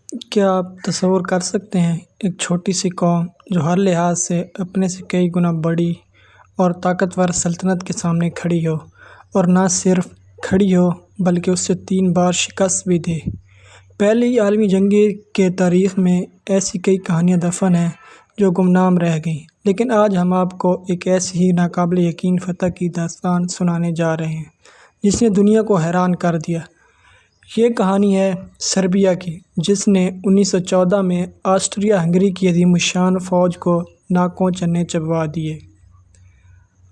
کیا آپ تصور کر سکتے ہیں ایک چھوٹی سی قوم جو ہر لحاظ سے اپنے سے کئی گنا بڑی اور طاقتور سلطنت کے سامنے کھڑی ہو، اور نہ صرف کھڑی ہو بلکہ اس سے 3 بار شکست بھی دے؟ پہلی عالمی جنگ کے تاریخ میں ایسی کئی کہانیاں دفن ہیں جو گمنام رہ گئیں، لیکن آج ہم آپ کو ایک ایسی ہی ناقابل یقین فتح کی داستان سنانے جا رہے ہیں جس نے دنیا کو حیران کر دیا۔ یہ کہانی ہے سربیا کی، جس نے 1914 میں آسٹریا ہنگری کی عظیم الشان فوج کو ناکوں چنے چبوا دیے۔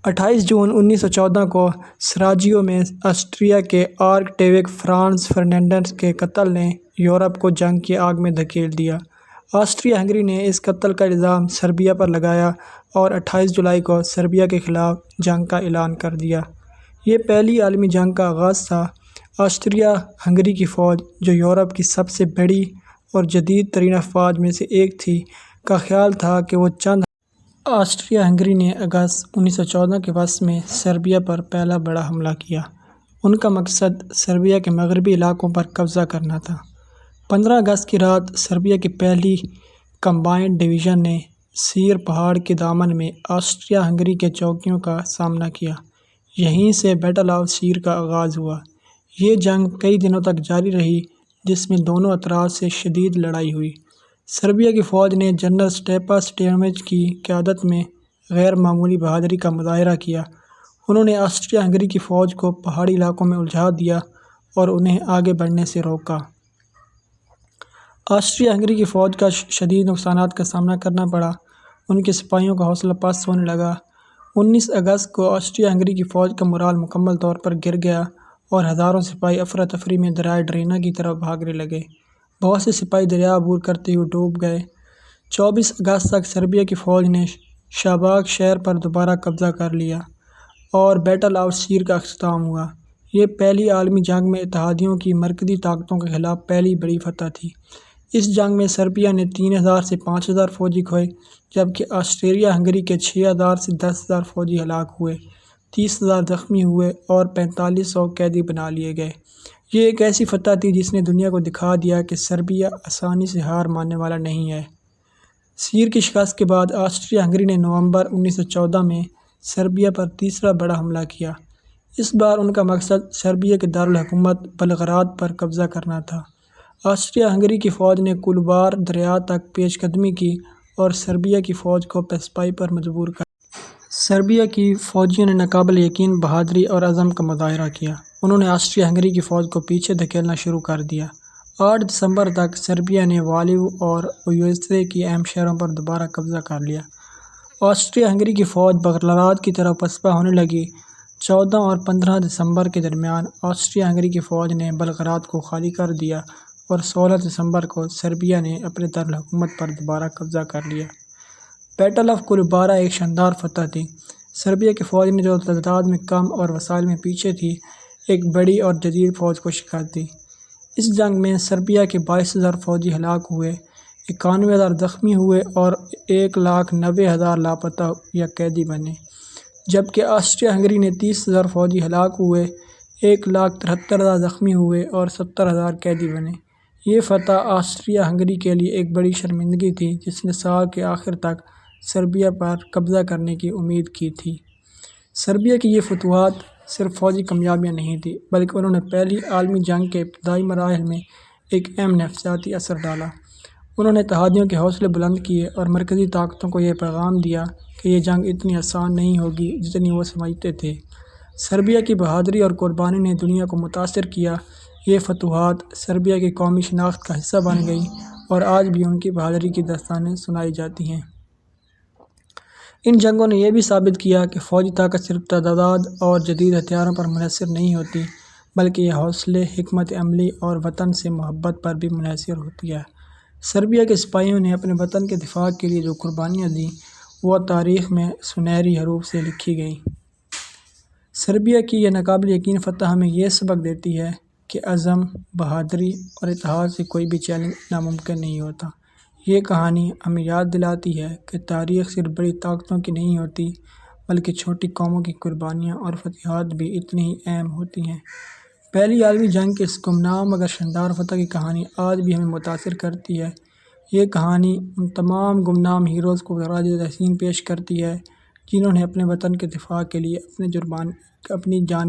28 جون 1914 کو سراجیو میں آسٹریا کے آرکٹیوک فرانز فرنینڈز کے قتل نے یورپ کو جنگ کی آگ میں دھکیل دیا۔ آسٹریا ہنگری نے اس قتل کا الزام سربیا پر لگایا اور 28 جولائی کو سربیا کے خلاف جنگ کا اعلان کر دیا۔ یہ پہلی عالمی جنگ کا آغاز تھا۔ آسٹریا ہنگری کی فوج، جو یورپ کی سب سے بڑی اور جدید ترین افواج میں سے ایک تھی، کا خیال تھا کہ وہ چند آسٹریا ہنگری نے اگست 1914 کے وسط میں سربیا پر پہلا بڑا حملہ کیا۔ ان کا مقصد سربیا کے مغربی علاقوں پر قبضہ کرنا تھا۔ 15 اگست کی رات سربیا کی پہلی کمبائنڈ ڈویژن نے سیر پہاڑ کے دامن میں آسٹریا ہنگری کے چوکیوں کا سامنا کیا۔ یہیں سے بیٹل آف سیر کا آغاز ہوا۔ یہ جنگ کئی دنوں تک جاری رہی، جس میں دونوں اطراف سے شدید لڑائی ہوئی۔ سربیا کی فوج نے جنرل سٹیپا سٹویانچ کی قیادت میں غیر معمولی بہادری کا مظاہرہ کیا۔ انہوں نے آسٹریا ہنگری کی فوج کو پہاڑی علاقوں میں الجھا دیا اور انہیں آگے بڑھنے سے روکا۔ آسٹریا ہنگری کی فوج کا شدید نقصانات کا سامنا کرنا پڑا۔ ان کے سپاہیوں کا حوصلہ پست ہونے لگا۔ 19 اگست کو آسٹریا ہنگری کی فوج کا مورال مکمل طور پر گر گیا اور ہزاروں سپاہی افراتفری میں دریائے ڈرینا کی طرف بھاگنے لگے۔ بہت سے سپاہی دریا عبور کرتے ہوئے ڈوب گئے۔ 24 اگست تک سربیا کی فوج نے شاباک شہر پر دوبارہ قبضہ کر لیا اور بیٹل آف سیر کا اختتام ہوا۔ یہ پہلی عالمی جنگ میں اتحادیوں کی مرکزی طاقتوں کے خلاف پہلی بڑی فتح تھی۔ اس جنگ میں سربیا نے 3000 سے 5000 فوجی کھوئے، جبکہ آسٹریا ہنگری کے 6000 سے 10000 فوجی ہلاک ہوئے، 30,000 زخمی ہوئے اور 4500 قیدی بنا لیے گئے۔ یہ ایک ایسی فتح تھی جس نے دنیا کو دکھا دیا کہ سربیا آسانی سے ہار ماننے والا نہیں ہے۔ سیر کی شکست کے بعد آسٹریا ہنگری نے نومبر 1914 میں سربیا پر تیسرا بڑا حملہ کیا۔ اس بار ان کا مقصد سربیا کے دارالحکومت بلغراد پر قبضہ کرنا تھا۔ آسٹریا ہنگری کی فوج نے کولبار دریا تک پیش قدمی کی اور سربیا کی فوج کو پسپائی پر مجبور کر دیا۔ سربیا کی فوجیوں نے ناقابل یقین بہادری اور عزم کا مظاہرہ کیا۔ انہوں نے آسٹریا ہنگری کی فوج کو پیچھے دھکیلنا شروع کر دیا۔ 8 دسمبر تک سربیا نے والیو اور اویزتے کی اہم شہروں پر دوبارہ قبضہ کر لیا۔ آسٹریا ہنگری کی فوج بلغراد کی طرف پسپا ہونے لگی۔ 14 اور 15 دسمبر کے درمیان آسٹریا ہنگری کی فوج نے بلغراد کو خالی کر دیا اور 16 دسمبر کو سربیا نے اپنے دارالحکومت پر دوبارہ قبضہ کر لیا۔ بیٹل آف کولبارا ایک شاندار فتح تھی۔ سربیا کی فوج نے، جو تعداد میں کم اور وسائل میں پیچھے تھی، ایک بڑی اور جدید فوج کو شکست دی۔ اس جنگ میں سربیا کے 22,000 فوجی ہلاک ہوئے، 91,000 زخمی ہوئے اور 1,90,000 لاپتہ یا قیدی بنے، جبکہ آسٹریا ہنگری نے 30,000 فوجی ہلاک ہوئے، 1,73,000 زخمی ہوئے اور 70,000 قیدی بنے۔ یہ فتح آسٹریا ہنگری کے لیے ایک بڑی شرمندگی تھی، جس نے سال کے آخر تک سربیا پر قبضہ کرنے کی امید کی تھی۔ سربیا کی یہ فتوحات صرف فوجی کامیابیاں نہیں تھیں، بلکہ انہوں نے پہلی عالمی جنگ کے ابتدائی مراحل میں ایک اہم نفسیاتی اثر ڈالا۔ انہوں نے اتحادیوں کے حوصلے بلند کیے اور مرکزی طاقتوں کو یہ پیغام دیا کہ یہ جنگ اتنی آسان نہیں ہوگی جتنی وہ سمجھتے تھے۔ سربیا کی بہادری اور قربانی نے دنیا کو متاثر کیا۔ یہ فتوحات سربیا کی قومی شناخت کا حصہ بن گئیں اور آج بھی ان کی بہادری کی داستانیں سنائی جاتی ہیں۔ ان جنگوں نے یہ بھی ثابت کیا کہ فوجی طاقت صرف تعداد اور جدید ہتھیاروں پر منحصر نہیں ہوتی، بلکہ یہ حوصلے، حکمت عملی اور وطن سے محبت پر بھی منحصر ہوتی ہے۔ سربیا کے سپاہیوں نے اپنے وطن کے دفاع کے لیے جو قربانیاں دیں، وہ تاریخ میں سنہری حروف سے لکھی گئیں۔ سربیا کی یہ ناقابل یقین فتح ہمیں یہ سبق دیتی ہے کہ عزم، بہادری اور اتحاد سے کوئی بھی چیلنج ناممکن نہیں ہوتا۔ یہ کہانی ہمیں یاد دلاتی ہے کہ تاریخ صرف بڑی طاقتوں کی نہیں ہوتی، بلکہ چھوٹی قوموں کی قربانیاں اور فتوحات بھی اتنی ہی اہم ہوتی ہیں۔ پہلی عالمی جنگ کی اس گمنام مگر شاندار فتح کی کہانی آج بھی ہمیں متاثر کرتی ہے۔ یہ کہانی ان تمام گمنام ہیروز کو خراج تحسین پیش کرتی ہے جنہوں نے اپنے وطن کے دفاع کے لیے اپنی جان